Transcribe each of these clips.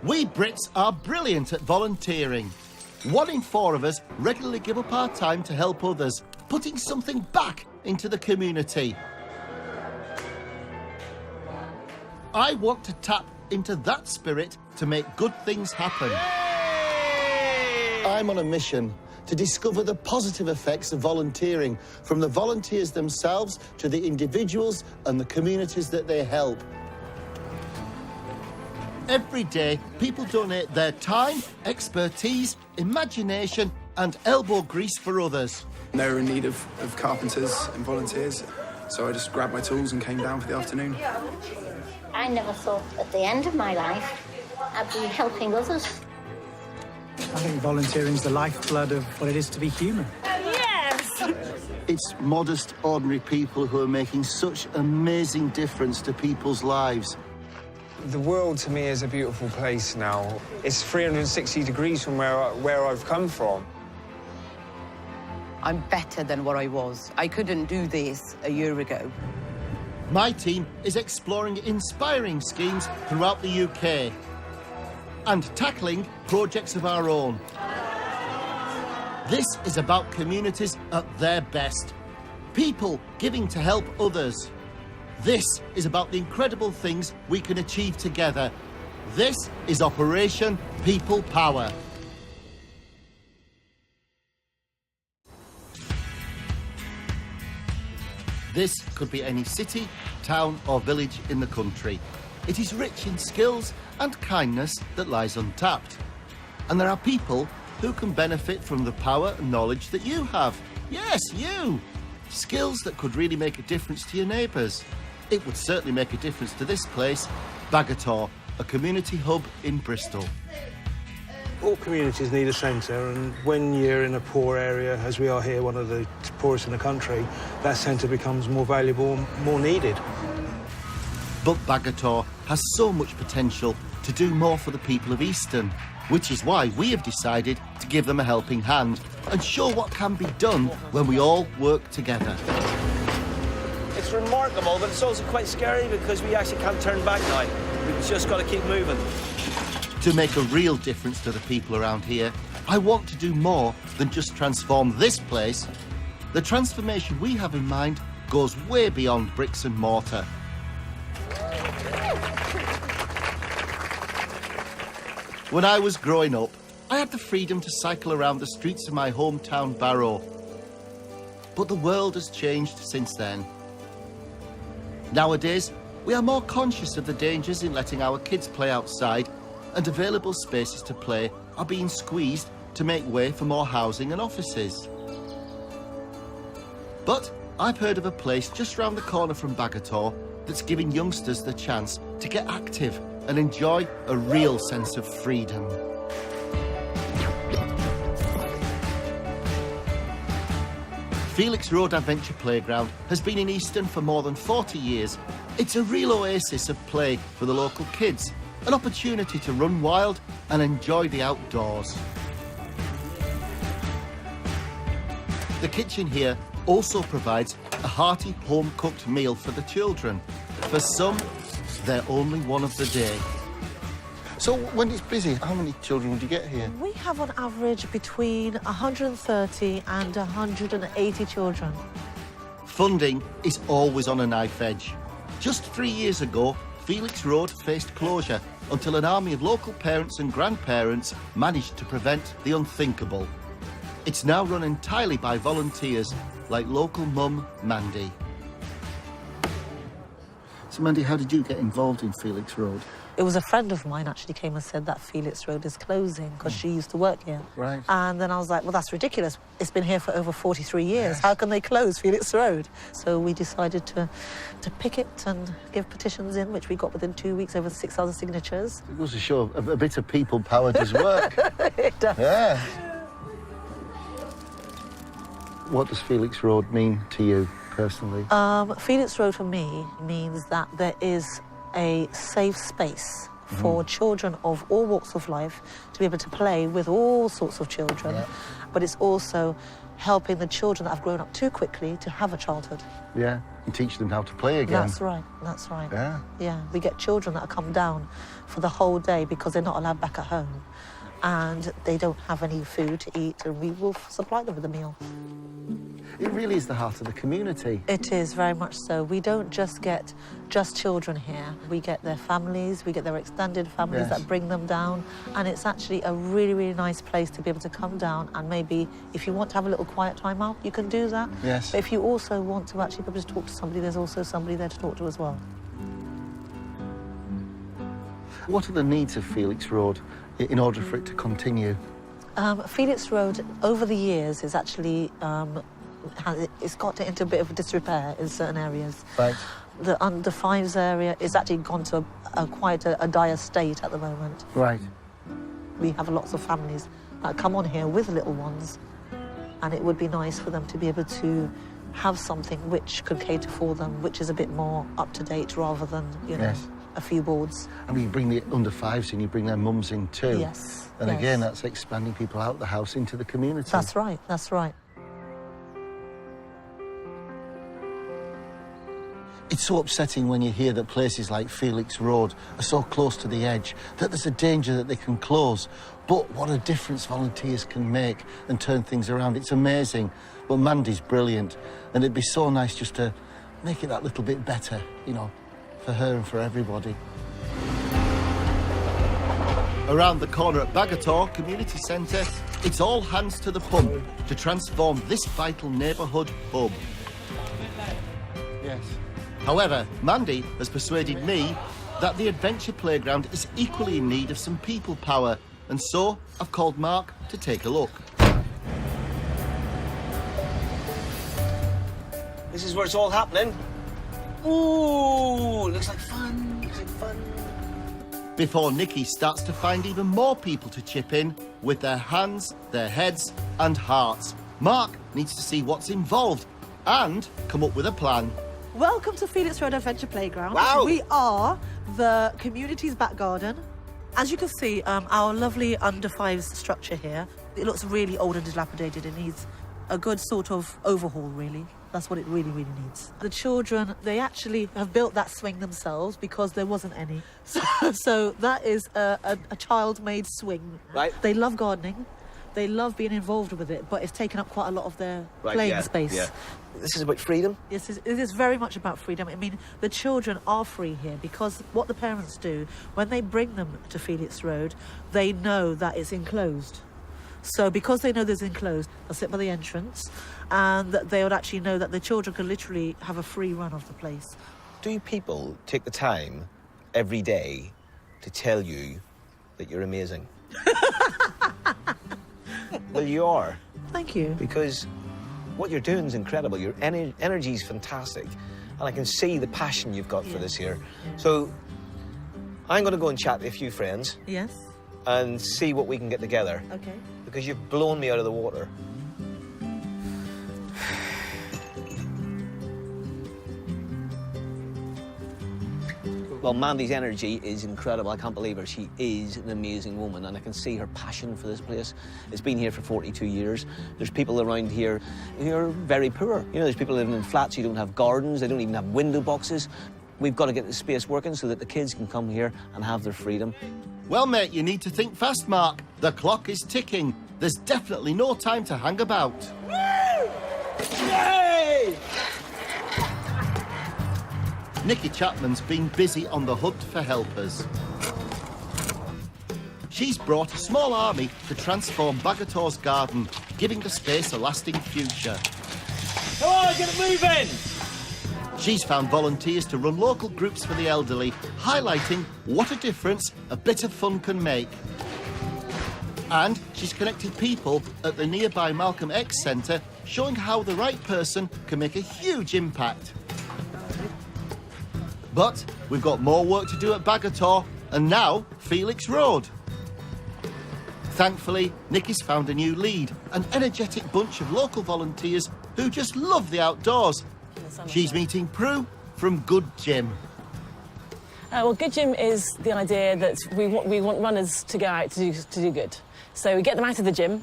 We Brits are brilliant at volunteering. 1 in 4 of us regularly give up our time to help others, putting something back into the community. I want to tap into that spirit to make good things happen. I'm on a mission to discover the positive effects of volunteering, from the volunteers themselves to the individuals and the communities that they help. Every day, people donate their time, expertise, imagination and elbow grease for others. They were in need of carpenters and volunteers, so I just grabbed my tools and came down for the afternoon. I never thought at the end of my life I'd be helping others. I think volunteering's the lifeblood of what it is to be human. Yes! It's modest, ordinary people who are making such amazing difference to people's lives. The world, to me, is a beautiful place now. It's 360 degrees from where I've come from. I'm better than what I was. I couldn't do this a year ago. My team is exploring inspiring schemes throughout the UK and tackling projects of our own. This is about communities at their best. People giving to help others. This is about the incredible things we can achieve together. This is Operation People Power. This could be any city, town or village in the country. It is rich in skills and kindness that lies untapped. And there are people who can benefit from the power and knowledge that you have. Yes, you! Skills that could really make a difference to your neighbours. It would certainly make a difference to this place, Bagator, a community hub in Bristol. All communities need a centre, and when you're in a poor area, as we are here, one of the poorest in the country, that centre becomes more valuable and more needed. But Bagator has so much potential to do more for the people of Easton, which is why we have decided to give them a helping hand and show what can be done when we all work together. It's remarkable, but it's also quite scary because we actually can't turn back now. We've just got to keep moving. To make a real difference to the people around here, I want to do more than just transform this place. The transformation we have in mind goes way beyond bricks and mortar. When I was growing up, I had the freedom to cycle around the streets of my hometown Barrow. But the world has changed since then. Nowadays, we are more conscious of the dangers in letting our kids play outside, and available spaces to play are being squeezed to make way for more housing and offices. But I've heard of a place just round the corner from Bagator that's giving youngsters the chance to get active and enjoy a real sense of freedom. Felix Road Adventure Playground has been in Easton for more than 40 years. It's a real oasis of play for the local kids, an opportunity to run wild and enjoy the outdoors. The kitchen here also provides a hearty home-cooked meal for the children. For some, they're only one of the day. So when it's busy, how many children would you get here? We have on average between 130 and 180 children. Funding is always on a knife edge. Just 3 years ago, Felix Road faced closure until an army of local parents and grandparents managed to prevent the unthinkable. It's now run entirely by volunteers, like local mum Mandy. So Mandy, how did you get involved in Felix Road? It was a friend of mine actually came and said that Felix Road is closing because she used to work here. Right. And then I was like, well, that's ridiculous. It's been here for over 43 years. Yes. How can they close Felix Road? So we decided to pick it and give petitions in, which we got within 2 weeks, over 6,000 signatures. It was a show of a bit of people power does work. It does. Yeah. What does Felix Road mean to you personally? Felix Road for me means that there is a safe space for children of all walks of life to be able to play with all sorts of children, but it's also helping the children that have grown up too quickly to have a childhood. Yeah. and teach them how to play again. That's right, that's right. Yeah. Yeah, we get children that come down for the whole day because they're not allowed back at home and they don't have any food to eat, and we will supply them with a meal. It really is the heart of the community. It is, very much so. We don't just get children here. We get their families, we get their extended families that bring them down, and it's actually a really, really nice place to be able to come down, and maybe if you want to have a little quiet time out, you can do that. Yes. But if you also want to actually be able to talk to somebody, there's also somebody there to talk to as well. What are the needs of Felix Road in order for it to continue? Felix Road, over the years, is actually it's got into a bit of disrepair in certain areas. Right. The under fives area is actually gone to quite a dire state at the moment. Right. We have lots of families that come on here with little ones, and it would be nice for them to be able to have something which could cater for them, which is a bit more up to date rather than, you know, a few boards. And you bring the under fives in, you bring their mums in too. Yes. And yes. again, that's expanding people out the house into the community. That's right, that's right. It's so upsetting when you hear that places like Felix Road are so close to the edge that there's a danger that they can close. But what a difference volunteers can make and turn things around. It's amazing. But Mandy's brilliant, and it'd be so nice just to make it that little bit better, you know, for her and for everybody. Around the corner at Bagator Community Centre, it's all hands to the pump to transform this vital neighbourhood hub. Yes. However, Mandy has persuaded me that the adventure playground is equally in need of some people power, and so I've called Mark to take a look. This is where it's all happening. Ooh, looks like fun, looks like fun. Before Nikki starts to find even more people to chip in with their hands, their heads and hearts. Mark needs to see what's involved and come up with a plan. Welcome to Felix Road Adventure Playground. Wow. We are the community's back garden. As you can see, our lovely under fives structure here, it looks really old and dilapidated. It needs a good sort of overhaul, really. That's what it really, really needs. The children, they actually have built that swing themselves because there wasn't any. So that is a child-made swing. Right. They love gardening. They love being involved with it, but it's taken up quite a lot of their playing space. Yeah. This is about freedom. Yes, it is very much about freedom. I mean, the children are free here because what the parents do, when they bring them to Felix Road, they know that it's enclosed. So because they know there's enclosed, they'll sit by the entrance, and that they would actually know that the children can literally have a free run of the place. Do people take the time every day to tell you that you're amazing? Well, you are. Thank you. Because what you're doing is incredible. Your energy is fantastic. And I can see the passion you've got for this here. So I'm going to go and chat to a few friends Yes. and see what we can get together. Okay. Because you've blown me out of the water. Well, Mandy's energy is incredible. I can't believe her. She is an amazing woman, and I can see her passion for this place. It's been here for 42 years. There's people around here who are very poor. You know, there's people living in flats who don't have gardens, they don't even have window boxes. We've got to get the space working so that the kids can come here and have their freedom. Well, mate, you need to think fast, Mark. The clock is ticking. There's definitely no time to hang about. Yay! Nikki Chapman's been busy on the hunt for helpers. She's brought a small army to transform Bagator's garden, giving the space a lasting future. Come on, get it moving! She's found volunteers to run local groups for the elderly, highlighting what a difference a bit of fun can make. And she's connected people at the nearby Malcolm X Centre, showing how the right person can make a huge impact. But we've got more work to do at Bagator, and now Felix Road. Thankfully, Nikki's found a new lead, an energetic bunch of local volunteers who just love the outdoors. She's meeting Prue from Good Gym. Well, Good Gym is the idea that we want runners to go out to do good. So we get them out of the gym,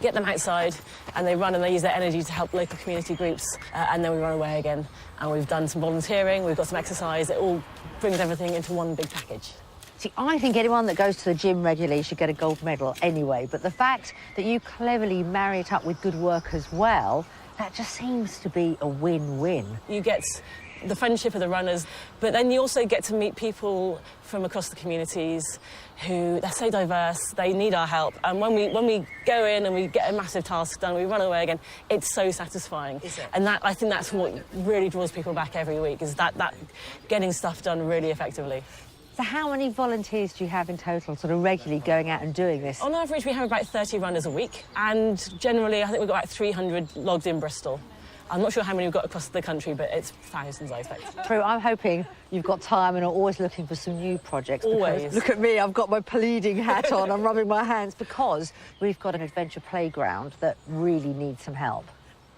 get them outside, and they run and they use their energy to help local community groups, and then we run away again. And we've done some volunteering, we've got some exercise. It all brings everything into one big package. See, I think anyone that goes to the gym regularly should get a gold medal anyway, but the fact that you cleverly marry it up with good work as well, that just seems to be a win-win. You get the friendship of the runners, but then you also get to meet people from across the communities who, they're so diverse, they need our help. And when we go in and we get a massive task done, we run away again, it's so satisfying. Is it? And I think that's what really draws people back every week, is that getting stuff done really effectively. So how many volunteers do you have in total, sort of regularly going out and doing this? On average, we have about 30 runners a week, and generally, I think we've got about 300 logged in Bristol. I'm not sure how many we've got across the country, but it's thousands, I expect. Prue, I'm hoping you've got time and are always looking for some new projects. Always. Look at me, I've got my pleading hat on, I'm rubbing my hands, because we've got an adventure playground that really needs some help.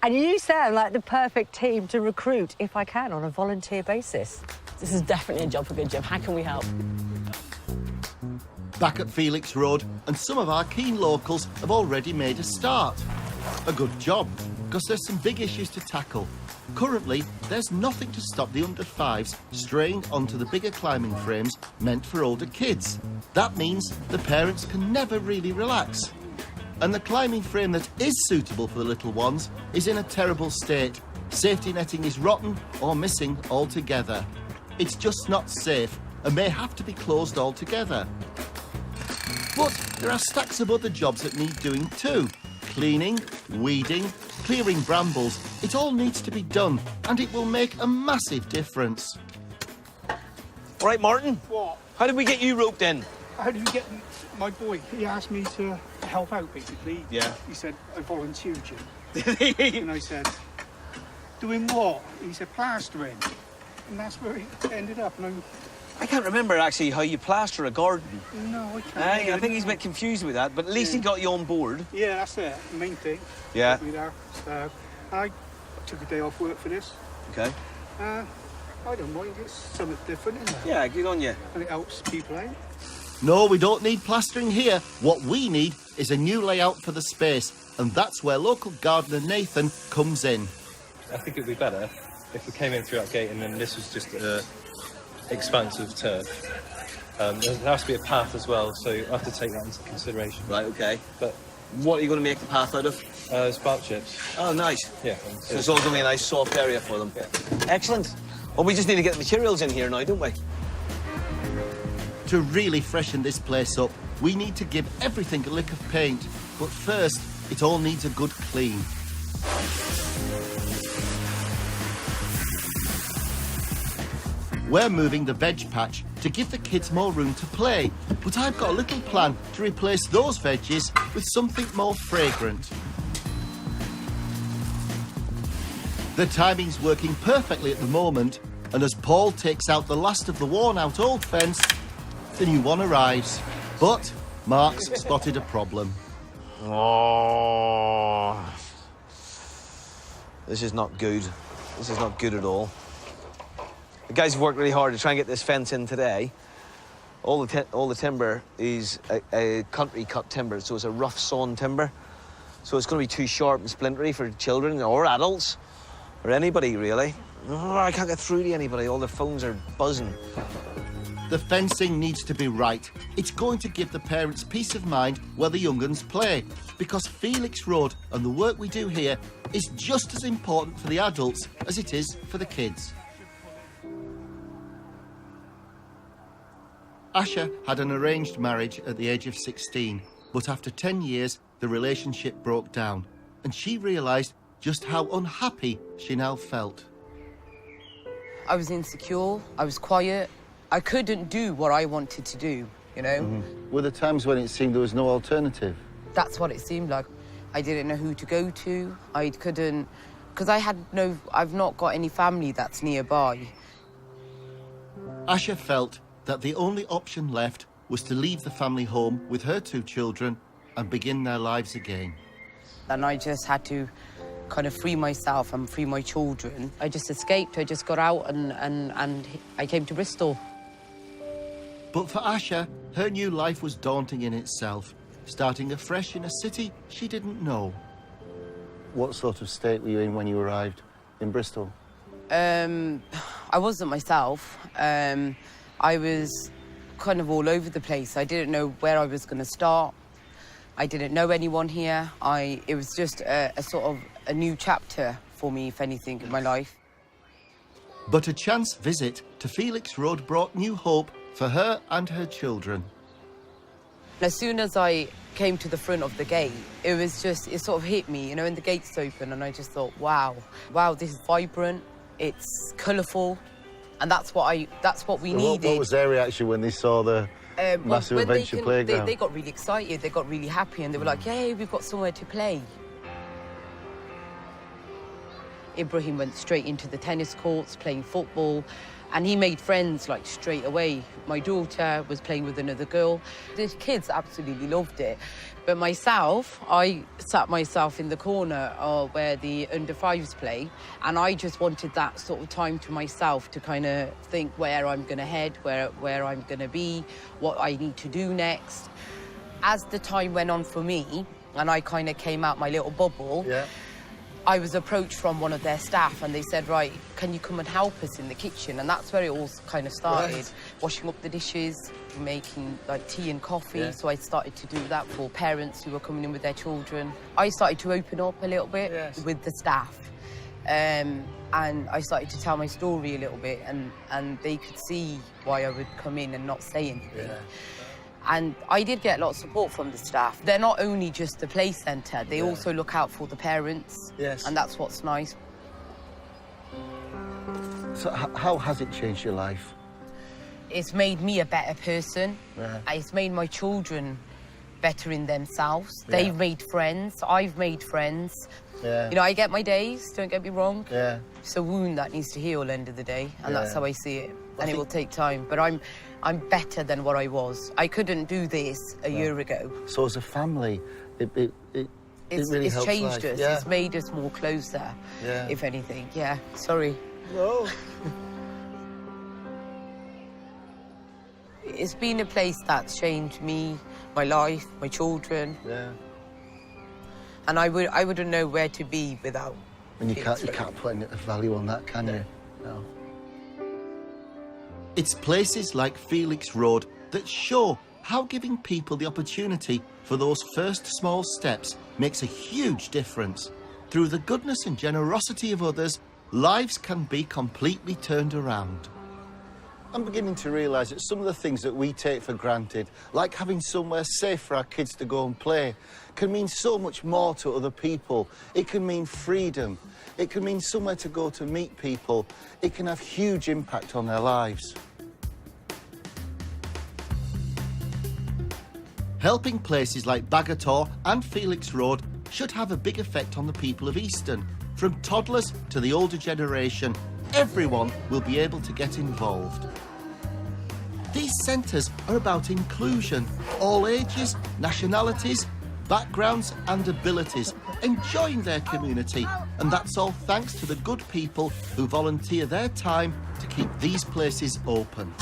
And you sound like the perfect team to recruit, if I can, on a volunteer basis. This is definitely a job for Good Gym. How can we help? Back at Felix Road, and some of our keen locals have already made a start. A good job, because there's some big issues to tackle. Currently, there's nothing to stop the under-5s straying onto the bigger climbing frames meant for older kids. That means the parents can never really relax. And the climbing frame that is suitable for the little ones is in a terrible state. Safety netting is rotten or missing altogether. It's just not safe and may have to be closed altogether. But there are stacks of other jobs that need doing too. Cleaning, weeding, clearing brambles. It all needs to be done, and it will make a massive difference. All right, Martin. What? How did we get you roped in? How did you get my boy? He asked me to help out, basically. Yeah. He said, I volunteered you. And I said, doing what? He said, plastering. And that's where it ended up. And I can't remember, actually, how you plaster a garden. no, I can't. I think he's a bit confused with that, but at least he got you on board. Yeah, that's it. The main thing. Yeah. Got me there. I took a day off work for this. Okay. I don't mind. It's something different, isn't it? Yeah, good on you. And it helps people out. No, we don't need plastering here. What we need is a new layout for the space, and that's where local gardener Nathan comes in. I think it would be better if we came in through that gate and then this was just an expanse of turf. There has to be a path as well, so you have to take that into consideration. Right, okay. But what are you going to make the path out of? Spark chips. Oh, nice. Yeah. So it's all going to be a nice soft area for them. Yeah. Excellent. Well, we just need to get the materials in here now, don't we? To really freshen this place up, we need to give everything a lick of paint. But first, it all needs a good clean. We're moving the veg patch to give the kids more room to play, but I've got a little plan to replace those veggies with something more fragrant. The timing's working perfectly at the moment, and as Paul takes out the last of the worn-out old fence, the new one arrives. But Mark's spotted a problem. Oh, this is not good. This is not good at all. The guys have worked really hard to try and get this fence in today. All the timber is a country cut timber, so it's a rough sawn timber. So it's going to be too sharp and splintery for children or adults or anybody really. Oh, I can't get through to anybody. All their phones are buzzing. The fencing needs to be right. It's going to give the parents peace of mind where the young uns play, because Felix Road and the work we do here is just as important for the adults as it is for the kids. Asha had an arranged marriage at the age of 16, but after 10 years, the relationship broke down, and she realised just how unhappy she now felt. I was insecure, I was quiet, I couldn't do what I wanted to do, you know? Were there times when it seemed there was no alternative? That's what it seemed like. I didn't know who to go to, I couldn't... Because I've not got any family that's nearby. Asha felt that the only option left was to leave the family home with her 2 children and begin their lives again. And I just had to kind of free myself and free my children. I just escaped, I just got out and I came to Bristol. But for Asha, her new life was daunting in itself. starting afresh in a city she didn't know. What sort of state were you in when you arrived in Bristol? I wasn't myself. I was kind of all over the place. I didn't know where I was going to start. I didn't know anyone here. It was just a sort of a new chapter for me, if anything, in my life. But a chance visit to Felix Road brought new hope for her and her children. As soon as I came to the front of the gate, it sort of hit me, you know, and the gates open, and I just thought, wow, this is vibrant, it's colourful, and that's what we needed. What was their reaction when they saw the massive adventure playground? They got really excited, they got really happy, and they were like, yay, we've got somewhere to play. Ibrahim went straight into the tennis courts, playing football, and he made friends, like, straight away. My daughter was playing with another girl. The kids absolutely loved it. But myself, I sat myself in the corner where the under-5s play, and I just wanted that sort of time to myself to kind of think where I'm going to head, where I'm going to be, what I need to do next. As the time went on for me, and I kind of came out my little bubble, I was approached from one of their staff, and they said, right, can you come and help us in the kitchen? And that's where it all kind of started. Right. Washing up the dishes, making like tea and coffee. Yeah. So I started to do that for parents who were coming in with their children. I started to open up a little bit with the staff. And I started to tell my story a little bit, and they could see why I would come in and not say anything. Yeah. And I did get a lot of support from the staff. They're not only just the play centre, they also look out for the parents. Yes. And that's what's nice. So how has it changed your life? It's made me a better person. Yeah. It's made my children better in themselves. Yeah. They've made friends. I've made friends. Yeah. You know, I get my days, don't get me wrong. Yeah. It's a wound that needs to heal at the end of the day, and that's how I see it. And it will take time, but I'm better than what I was. I couldn't do this a year ago. So as a family, it really helps changed life. us. Yeah. It's made us more closer, if anything. Yeah, sorry. No. It's been a place that's changed me, my life, my children. Yeah. And I wouldn't know where to be without. And you can't put a value on that, can you? No. It's places like Felix Road that show how giving people the opportunity for those first small steps makes a huge difference. Through the goodness and generosity of others, lives can be completely turned around. I'm beginning to realise that some of the things that we take for granted, like having somewhere safe for our kids to go and play, can mean so much more to other people. It can mean freedom. It can mean somewhere to go to meet people. It can have huge impact on their lives. Helping places like Bagotor and Felix Road should have a big effect on the people of Easton. From toddlers to the older generation, everyone will be able to get involved. These centres are about inclusion, all ages, nationalities, backgrounds and abilities, enjoying their community, and that's all thanks to the good people who volunteer their time to keep these places open.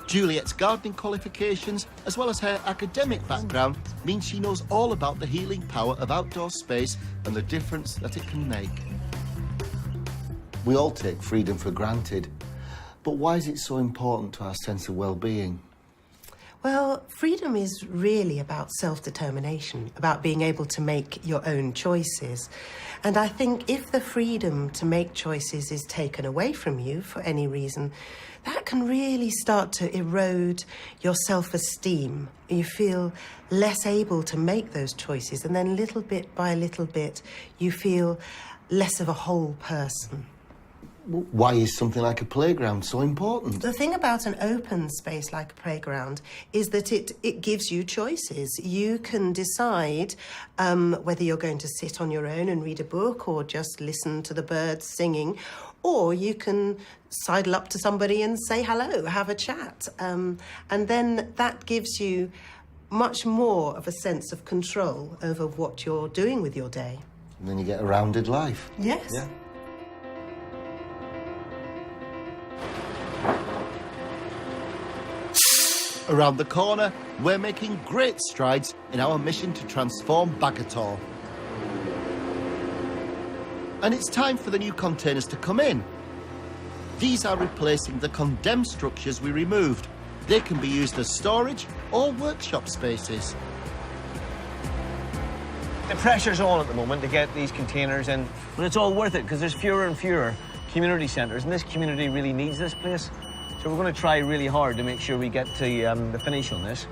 Juliet's gardening qualifications, as well as her academic background, means she knows all about the healing power of outdoor space and the difference that it can make. We all take freedom for granted, but why is it so important to our sense of well-being? Well, freedom is really about self-determination, about being able to make your own choices. And I think if the freedom to make choices is taken away from you for any reason, that can really start to erode your self-esteem. You feel less able to make those choices, and then little bit by little bit, you feel less of a whole person. Why is something like a playground so important? The thing about an open space like a playground is that it gives you choices. You can decide whether you're going to sit on your own and read a book or just listen to the birds singing, or you can sidle up to somebody and say hello, have a chat. And then that gives you much more of a sense of control over what you're doing with your day. And then you get a rounded life. Yes. Yeah. Around the corner, we're making great strides in our mission to transform Bagator. And it's time for the new containers to come in. These are replacing the condemned structures we removed. They can be used as storage or workshop spaces. The pressure's on at the moment to get these containers in, but it's all worth it because there's fewer and fewer community centres, and this community really needs this place. So we're going to try really hard to make sure we get to the finish on this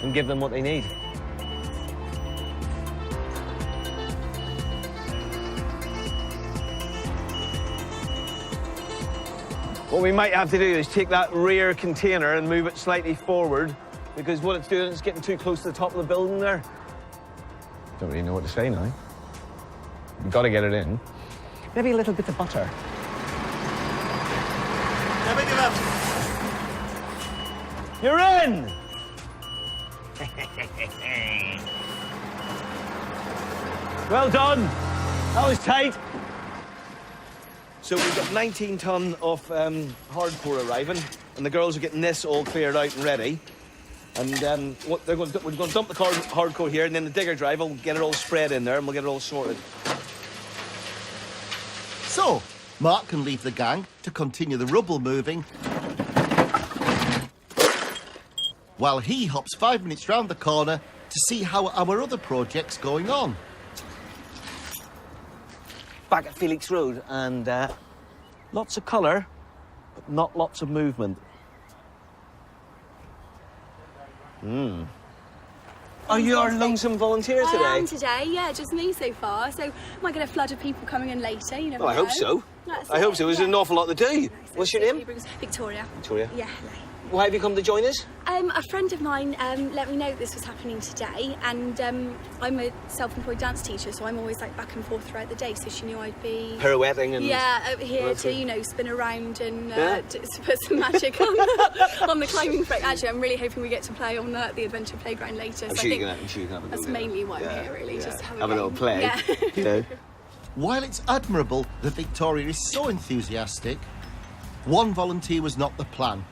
and give them what they need. What we might have to do is take that rear container and move it slightly forward, because what it's doing is getting too close to the top of the building there. Don't really know what to say now. We've got to get it in. Maybe a little bit of butter. You're in! Well done. That was tight. So we've got 19 tonne of hardcore arriving, and the girls are getting this all cleared out and ready. And what we're going to dump the hardcore here, and then the digger drive will get it all spread in there, and we'll get it all sorted. So, Mark can leave the gang to continue the rubble moving, while he hops 5 minutes round the corner to see how our other project's going on. Back at Felix Road, and lots of colour, but not lots of movement. Are you our lonesome volunteer today? I am today, yeah, just me so far. So might get a flood of people coming in later, you never know. I hope so. I hope so. There's an awful lot to do. What's your name? Victoria. Victoria. Yeah, hello. Why have you come to join us? A friend of mine let me know this was happening today, and I'm a self-employed dance teacher, so I'm always like back and forth throughout the day. So she knew I'd be pirouetting and over here to spin around and to put some magic on the climbing frame. Actually, I'm really hoping we get to play on the adventure playground later. I'm so sure I think you can have a that's mainly why I'm here, really, just have a little play. Yeah. You know. While it's admirable that Victoria is so enthusiastic, one volunteer was not the plan.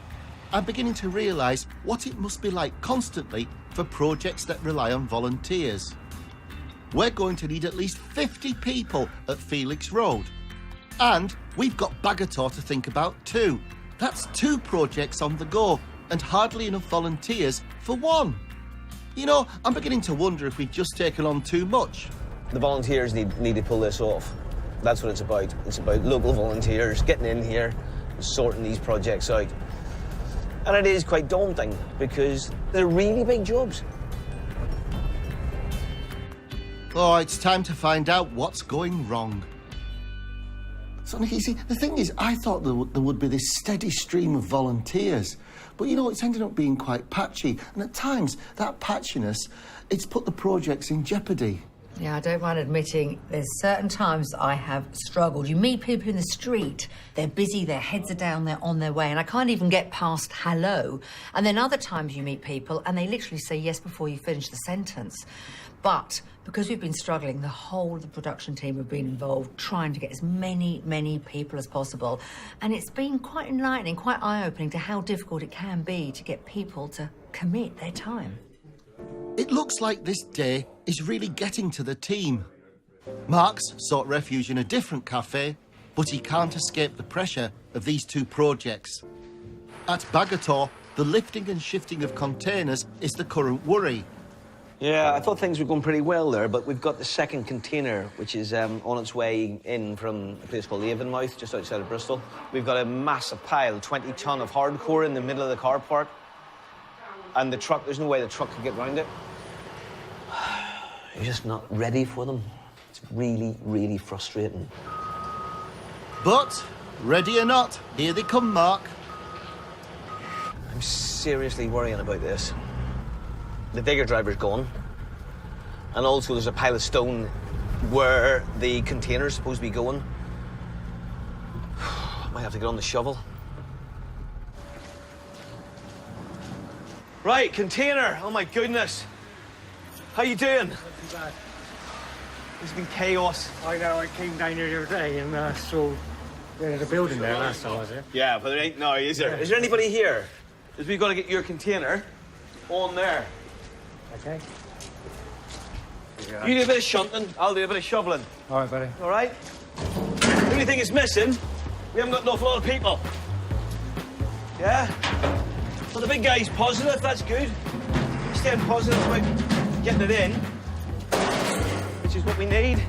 I'm beginning to realise what it must be like constantly for projects that rely on volunteers. We're going to need at least 50 people at Felix Road. And we've got Bagator to think about too. That's 2 projects on the go and hardly enough volunteers for one. You know, I'm beginning to wonder if we've just taken on too much. The volunteers need to pull this off. That's what it's about. It's about local volunteers getting in here and sorting these projects out. And it is quite daunting because they're really big jobs. Oh, it's time to find out what's going wrong. So, Nicky, see, the thing is, I thought there would be this steady stream of volunteers. But, you know, it's ended up being quite patchy. And at times, that patchiness, it's put the projects in jeopardy. Yeah, I don't mind admitting there's certain times I have struggled. You meet people in the street, they're busy, their heads are down, they're on their way, and I can't even get past hello. And then other times you meet people and they literally say yes before you finish the sentence. But because we've been struggling, the whole of the production team have been involved trying to get as many people as possible. And it's been quite enlightening, quite eye-opening to how difficult it can be to get people to commit their time. It looks like this day is really getting to the team. Mark's sought refuge in a different cafe, but he can't escape the pressure of these 2 projects. At Bagator, the lifting and shifting of containers is the current worry. Yeah, I thought things were going pretty well there, but we've got the second container, which is on its way in from a place called Avonmouth, just outside of Bristol. We've got a massive pile, 20 tonne of hardcore in the middle of the car park. And the truck, there's no way the truck could get round it. You're just not ready for them. It's really, really frustrating. But, ready or not, here they come, Mark. I'm seriously worrying about this. The digger driver's gone. And also there's a pile of stone where the container's supposed to be going. I might have to get on the shovel. Right, container. Oh, my goodness. How you doing? Not too bad. There's been chaos. I know, I came down here the other day and saw the building there last time I was here. Yeah, but there ain't now, is there? Is there anybody here? is we've got to get your container on there. Okay. You do a bit of shunting, I'll do a bit of shoveling. All right, buddy. All right? The only thing is missing, we haven't got an awful lot of people. Yeah? But the big guy's positive, that's good. Staying positive about getting it in, which is what we need.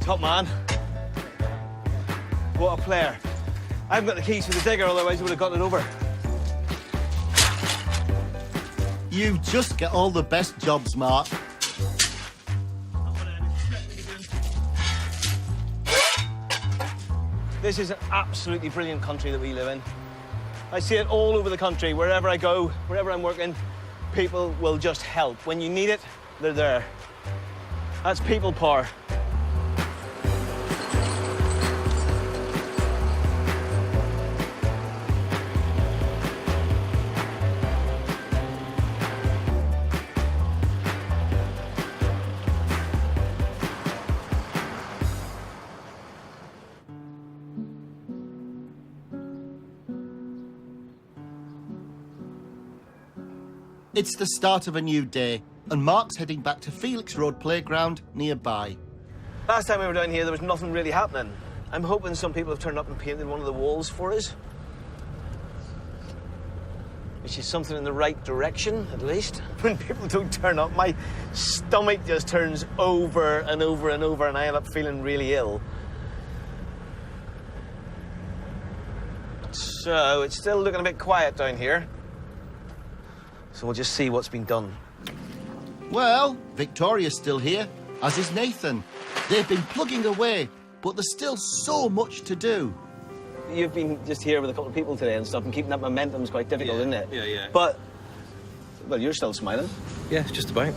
Top man. What a player. I haven't got the keys for the digger, otherwise I would have gotten it over. You just get all the best jobs, Mark. This is an absolutely brilliant country that we live in. I see it all over the country. Wherever I go, wherever I'm working, people will just help. When you need it, they're there. That's people power. It's the start of a new day, and Mark's heading back to Felix Road Playground nearby. Last time we were down here, there was nothing really happening. I'm hoping some people have turned up and painted one of the walls for us. Which is something in the right direction, at least. When people don't turn up, my stomach just turns over and over and over, and I end up feeling really ill. So, it's still looking a bit quiet down here. So we'll just see what's been done. Well, Victoria's still here, as is Nathan. They've been plugging away, but there's still so much to do. You've been just here with a couple of people today and stuff, and keeping that momentum's quite difficult, isn't it? Yeah. But, well, you're still smiling. Yeah, just about.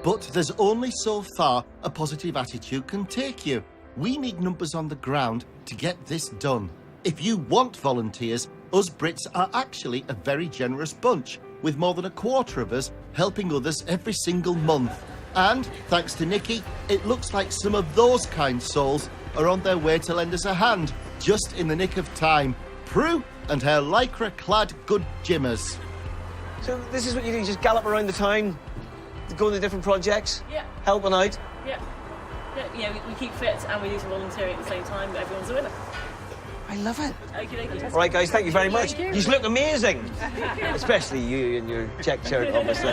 But there's only so far a positive attitude can take you. We need numbers on the ground to get this done. If you want volunteers, us Brits are actually a very generous bunch, with more than a quarter of us helping others every single month. And, thanks to Nikki, it looks like some of those kind souls are on their way to lend us a hand, just in the nick of time. Prue and her lycra-clad good gymmers. So this is what you do, you just gallop around the town, go to different projects, helping out. Yeah, we keep fit and we do some volunteering at the same time, but everyone's a winner. I love it. Okay. All right, guys, thank you very much. You look amazing. Especially you in your check shirt, obviously.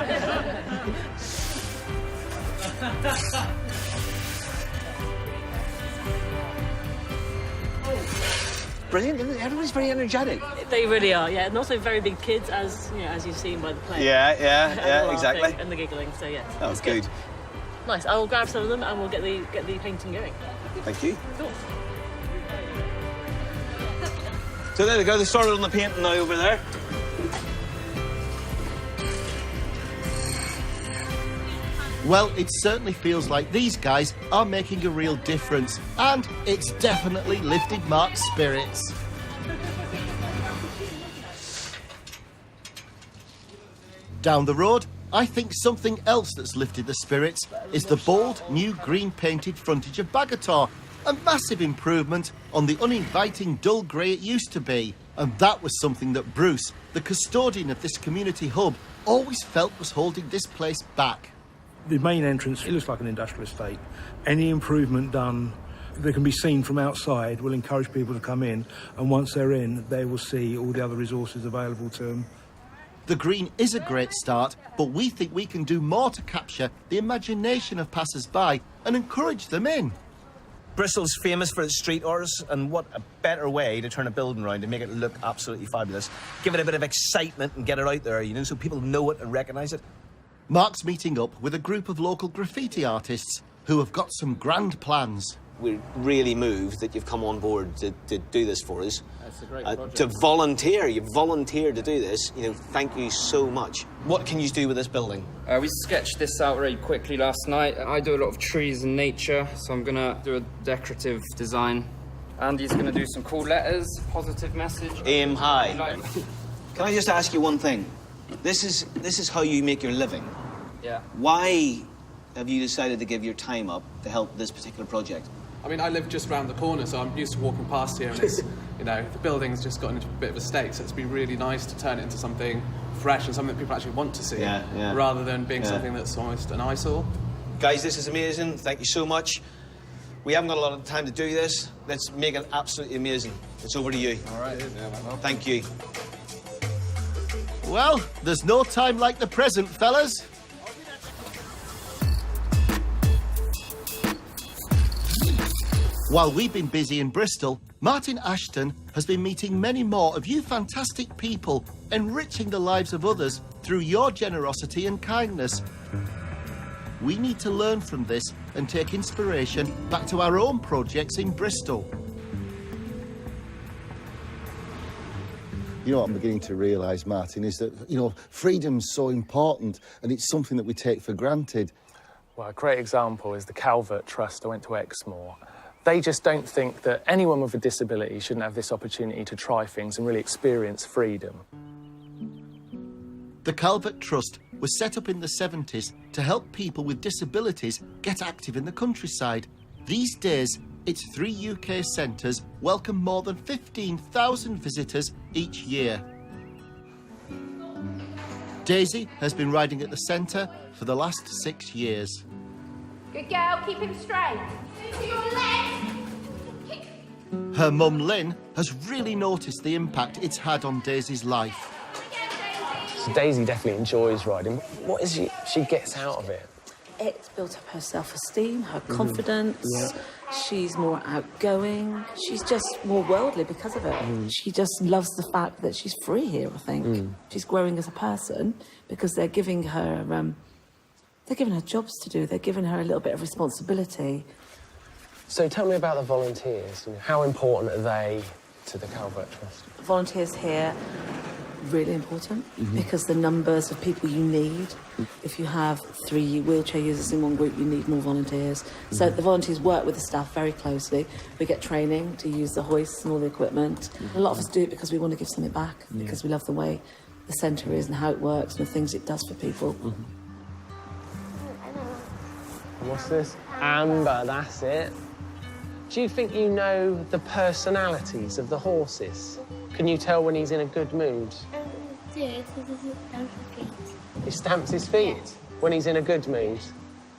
Brilliant, isn't it? Everybody's very energetic. They really are, yeah. And also very big kids, as you know, as you've seen by the play. Yeah, exactly. And the giggling, so yeah. That was good. Nice. I will grab some of them and we'll get the painting going. Thank you. Cool. So there we go, they started on the painting now over there. Well, it certainly feels like these guys are making a real difference, and it's definitely lifted Mark's spirits. Down the road, I think something else that's lifted the spirits is the bold, new green-painted frontage of Bagator. A massive improvement on the uninviting dull grey it used to be. And that was something that Bruce, the custodian of this community hub, always felt was holding this place back. The main entrance, it looks like an industrial estate. Any improvement done that can be seen from outside will encourage people to come in, and once they're in, they will see all the other resources available to them. The green is a great start, but we think we can do more to capture the imagination of passers-by and encourage them in. Bristol's famous for its street arts, and what a better way to turn a building around and make it look absolutely fabulous. Give it a bit of excitement and get it out there, you know, so people know it and recognise it. Mark's meeting up with a group of local graffiti artists who have got some grand plans. We're really moved that you've come on board to do this for us. That's a great project. To volunteer, you've volunteered to do this. You know, thank you so much. What can you do with this building? We sketched this out very quickly last night. I do a lot of trees and nature, so I'm gonna do a decorative design Andy's going to do some call letters, positive message. Aim high. Can I just ask you one thing? This is how you make your living. Yeah. Why have you decided to give your time up to help this particular project? I mean, I live just round the corner, so I'm used to walking past here, and it's, you know, the building's just gotten into a bit of a state, so it's been really nice to turn it into something fresh and something that people actually want to see, rather than being something that's almost an eyesore. Guys, this is amazing. Thank you so much. We haven't got a lot of time to do this. Let's make it absolutely amazing. It's over to you. All right. Thank you. Well, there's no time like the present, fellas. While we've been busy in Bristol, Martin Ashton has been meeting many more of you fantastic people, enriching the lives of others through your generosity and kindness. We need to learn from this and take inspiration back to our own projects in Bristol. You know what I'm beginning to realise, Martin, is that, you know, freedom's so important and it's something that we take for granted. Well, a great example is the Calvert Trust. I went to Exmoor. They just don't think that anyone with a disability shouldn't have this opportunity to try things and really experience freedom. The Calvert Trust was set up in the 70s to help people with disabilities get active in the countryside. These days, its 3 UK centres welcome more than 15,000 visitors each year. Daisy has been riding at the centre for the last 6 years. Good girl, keep him straight. To your left. Her mum, Lynn, has really noticed the impact it's had on Daisy's life. So Daisy definitely enjoys riding. What is she gets out of it? It's built up her self-esteem, her confidence. She's more outgoing. She's just more worldly because of it. She just loves the fact that she's free here, I think. She's growing as a person because they're giving her jobs to do. They're giving her a little bit of responsibility. So tell me about the volunteers. How important are they to the Calvert Trust? Volunteers here, really important because the numbers of people you need. If you have 3 wheelchair users in one group, you need more volunteers. So the volunteers work with the staff very closely. We get training to use the hoists and all the equipment. A lot of us do it because we want to give something back, because we love the way the centre is and how it works and the things it does for people. What's this? Amber, that's it. Do you think you know the personalities of the horses? Can you tell when he's in a good mood? He stamps his feet when he's in a good mood.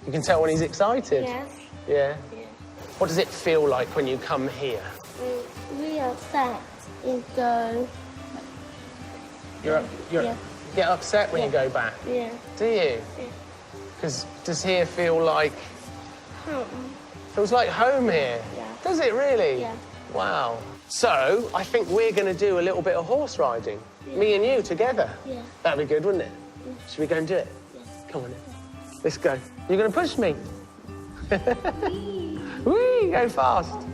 You can tell when he's excited. Yeah. What does it feel like when you come here? We upset and go. You get upset when you go back? Yeah. Do you? Yeah. Because does here feel like... Feels like home here? Yeah. Does it really? Yeah. Wow. So, I think we're going to do a little bit of horse riding. Yeah. Me and you together. Yeah. That'd be good, wouldn't it? Should we go and do it? Yes. Come on then. Let's go. You're going to push me? Whee! Go fast.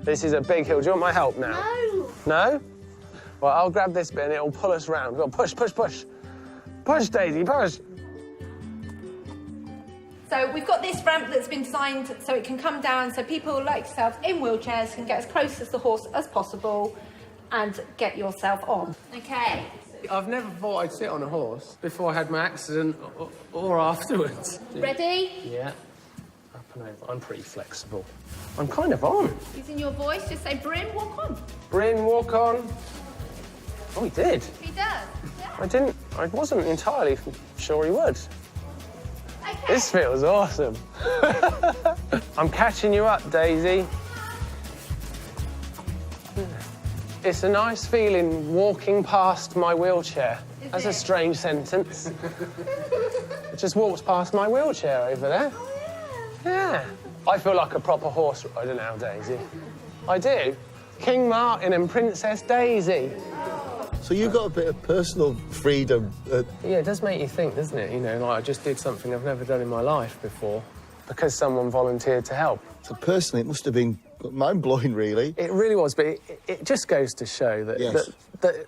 This is a big hill. Do you want my help now? No. No? Well, I'll grab this bit and it'll pull us round. Go on, push, push, push. Push, Daisy, push. So we've got this ramp that's been designed so it can come down so people like yourselves in wheelchairs can get as close as the horse as possible and get yourself on. Okay. I've never thought I'd sit on a horse before I had my accident or afterwards. Ready? Yeah. Up and over. I'm pretty flexible. I'm kind of on. Using your voice, just say, Bryn, walk on. Bryn, walk on. Oh, he did. He does. Yeah. I wasn't entirely sure he would. Okay. This feels awesome. I'm catching you up, Daisy. It's a nice feeling walking past my wheelchair. That's a strange sentence. It just walks past my wheelchair over there. Oh, Yeah. I feel like a proper horse rider now, Daisy. I do. King Martin and Princess Daisy. So you've got a bit of personal freedom. Yeah, it does make you think, doesn't it? You know, like I just did something I've never done in my life before because someone volunteered to help. So personally, it must have been mind-blowing, really. It really was, but it just goes to show that, that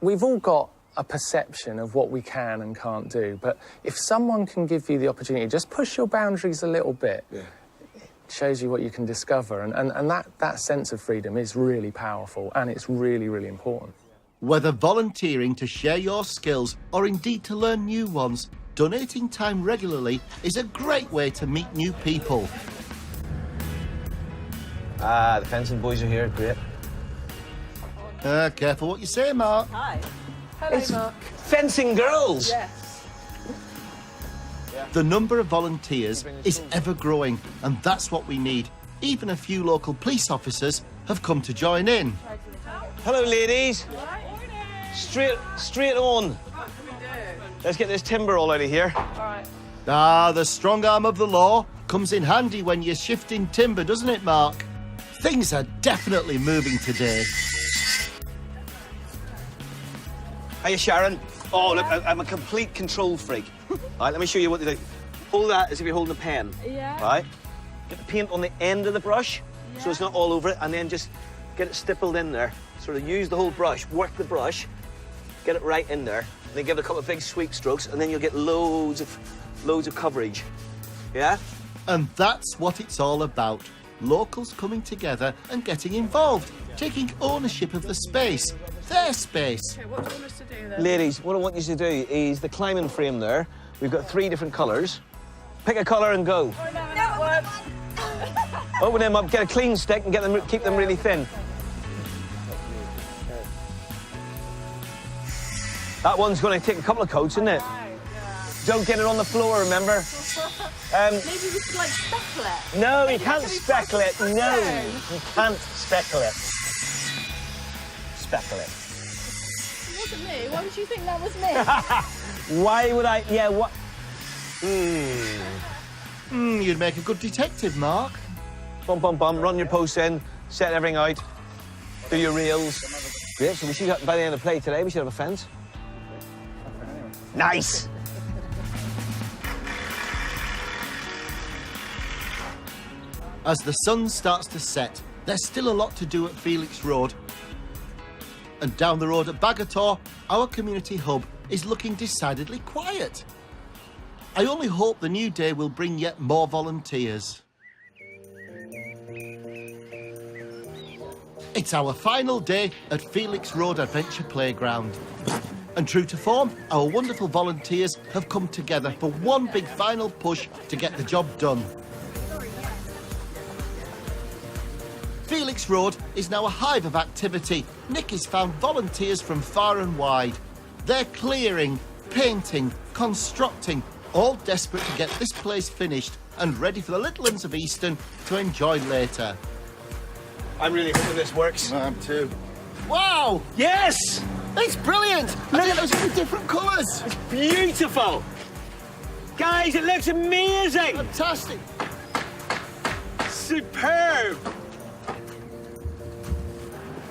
we've all got a perception of what we can and can't do, but if someone can give you the opportunity, just push your boundaries a little bit, shows you what you can discover. And that sense of freedom is really powerful, and it's really, really important. Whether volunteering to share your skills or indeed to learn new ones, donating time regularly is a great way to meet new people. Ah, the fencing boys are here, great. Careful what you say, Mark. Hi. Hello, It's Mark. fencing girls. Yes. The number of volunteers is ever growing, and that's what we need. Even a few local police officers have come to join in. Hello, ladies. Straight on. Let's get this timber all out of here. Ah, the strong arm of the law comes in handy when you're shifting timber, doesn't it, Mark? Things are definitely moving today. Hiya, Sharon. Oh, look, I'm a complete control freak. All right, let me show you what to do. Hold that as if you're holding a pen. Yeah. Right? Get the paint on the end of the brush, so it's not all over it, and then just get it stippled in there. Sort of use the whole brush, work the brush, get it right in there, and then give it a couple of big sweep strokes, and then you'll get loads of coverage. Yeah? And that's what it's all about. Locals coming together and getting involved, taking ownership of the space, their space. Okay, what do you want us to do then? Ladies, what I want you to do is the climbing frame there. We've got 3 different colours. Pick a colour and go. Oh, no, that works. Open them up, get a clean stick and keep them really thin. That one's going to take a couple of coats, isn't it? Don't get it on the floor, remember? Maybe we could, like, speckle it. No, you can't speckle it. No, you can't speckle it. Speckle it. It wasn't me. Why would you think that was me? Why would I? Yeah, what? You'd make a good detective, Mark. Bum, bum, bum. Run your posts in, set everything out, do your reels. Great, so we should, by the end of the play today, we should have a fence. Nice. As the sun starts to set, there's still a lot to do at Felix Road. And down the road at Bagator, our community hub is looking decidedly quiet. I only hope the new day will bring yet more volunteers. It's our final day at Felix Road Adventure Playground. And true to form, our wonderful volunteers have come together for one big final push to get the job done. Felix Road is now a hive of activity. Nick has found volunteers from far and wide. They're clearing, painting, constructing, all desperate to get this place finished and ready for the little ones of Easton to enjoy later. I'm really hoping this works. I am too. Wow! Yes! It's brilliant! Look at those different colours! It's beautiful! Guys, it looks amazing! Fantastic! Superb!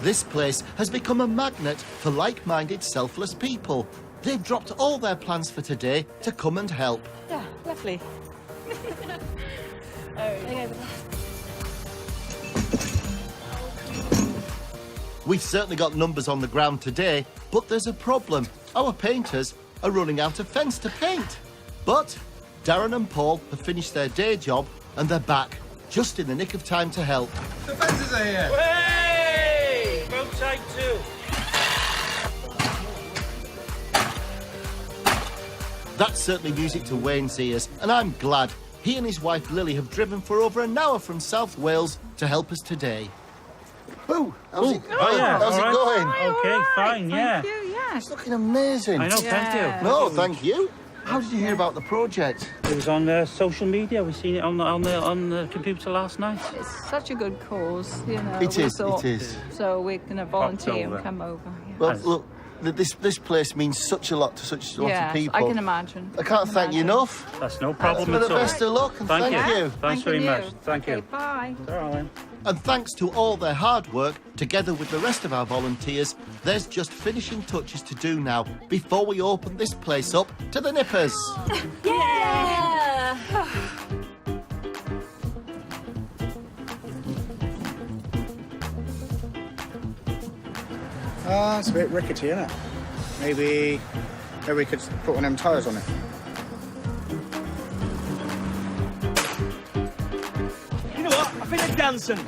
This place has become a magnet for like-minded, selfless people. They've dropped all their plans for today to come and help. Yeah, lovely. We've certainly got numbers on the ground today, but there's a problem. Our painters are running out of fence to paint. But Darren and Paul have finished their day job and they're back, just in the nick of time to help. The fences are here. Hey! Boat side 2. That's certainly music to Wayne's ears, and I'm glad. He and his wife Lily have driven for over an hour from South Wales to help us today. Ooh, how's it going? Oh, yeah, How's all it right. going? Hi, okay, all right. Fine, yeah. Thank you, yeah. It's looking amazing. I know, thank you. No, thank you. How did you hear about the project? It was on social media. We seen it on the computer last night. It's such a good cause, you know. It we is, thought, it is. So we're going to volunteer October. and come over. Yeah. Well, look, this place means such a lot to such a lot of Yes, people. I can imagine. I can't thank you enough. That's no problem For at the all. best of luck and thank you. Thanks very much. Thank Okay, you. bye. Darling. And thanks to all their hard work, together with the rest of our volunteers, there's just finishing touches to do now before we open this place up to the nippers. Yeah! It's a bit rickety, isn't it? Maybe we could put one of them tyres on it. You know laughing and dancing.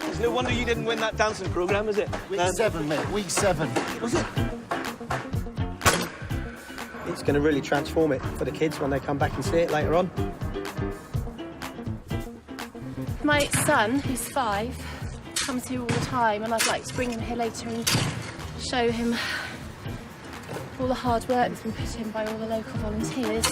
It's no wonder you didn't win that dancing programme, is it? Week 7, mate. Week 7. Was it? It's going to really transform it for the kids when they come back and see it later on. My son, who's 5, comes here all the time, and I'd like to bring him here later and show him all the hard work that's been put in by all the local volunteers.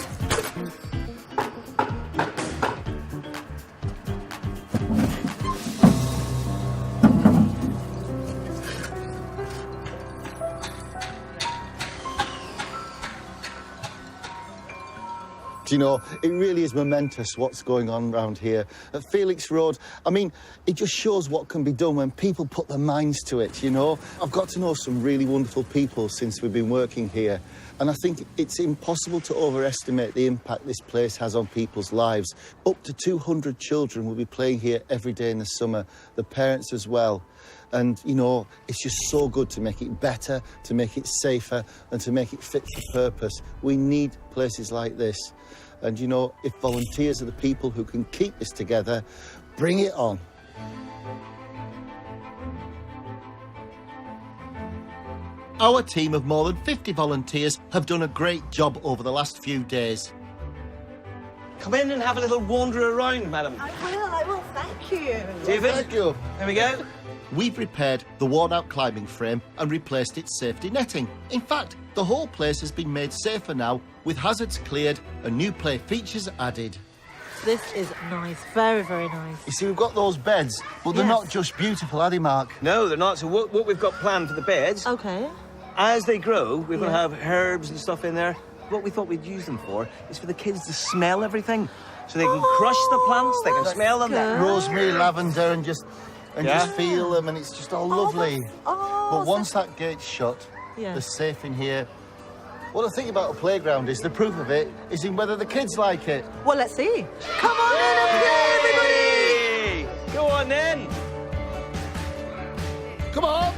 Do you know, it really is momentous what's going on around here. At Felix Road, I mean, it just shows what can be done when people put their minds to it, you know? I've got to know some really wonderful people since we've been working here, and I think it's impossible to overestimate the impact this place has on people's lives. Up to 200 children will be playing here every day in the summer, the parents as well. And, you know, it's just so good to make it better, to make it safer, and to make it fit for purpose. We need places like this. And, you know, if volunteers are the people who can keep this together, bring it on. Our team of more than 50 volunteers have done a great job over the last few days. Come in and have a little wander around, madam. I will, thank you. David? Thank you. There we go. We've repaired the worn-out climbing frame and replaced its safety netting. In fact, the whole place has been made safer now, with hazards cleared and new play features added. This is nice, very, very nice. You see, we've got those beds, but they're not just beautiful, are they, Mark? No, they're not. So what we've got planned for the beds... OK. As they grow, we're going to have herbs and stuff in there. What we thought we'd use them for is for the kids to smell everything. So they can crush the plants, they can smell them. Rosemary, lavender, and just feel them, and it's just all lovely. But once that gate's shut, they're safe in here. What I think about a playground is the proof of it is in whether the kids like it. Well, let's see. Come on in and play, everybody! Go on then. Come on!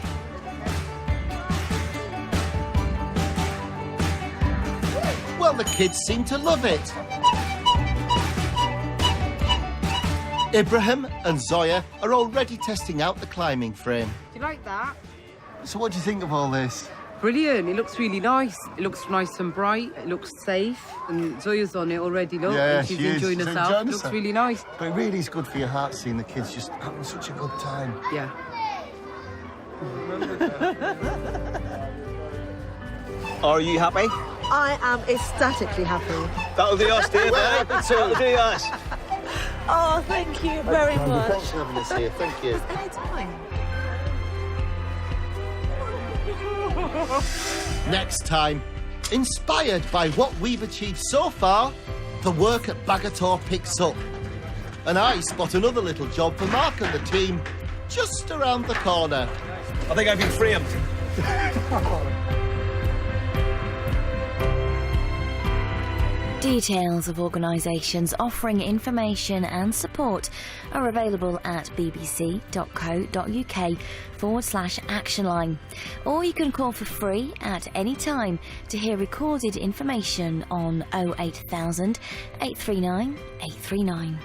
Well, the kids seem to love it. Ibrahim and Zoya are already testing out the climbing frame. Do you like that? So what do you think of all this? Brilliant. It looks really nice. It looks nice and bright. It looks safe. And Zoya's on it already, look. Yeah, and she's she is. enjoying She's herself. enjoying It looks herself. really nice. But it really is good for your heart seeing the kids just having such a good time. Yeah. Are you happy? I am ecstatically happy. That'll do us, Dave. Well, happy too. That'll do us. Oh, thank you very much. Thanks for having us here. Thank you. Anytime. Next time, inspired by what we've achieved so far, the work at Bagator picks up. And I spot another little job for Mark and the team just around the corner. I think I've been framed. Details of organisations offering information and support are available at bbc.co.uk/actionline, or you can call for free at any time to hear recorded information on 08000 839 839.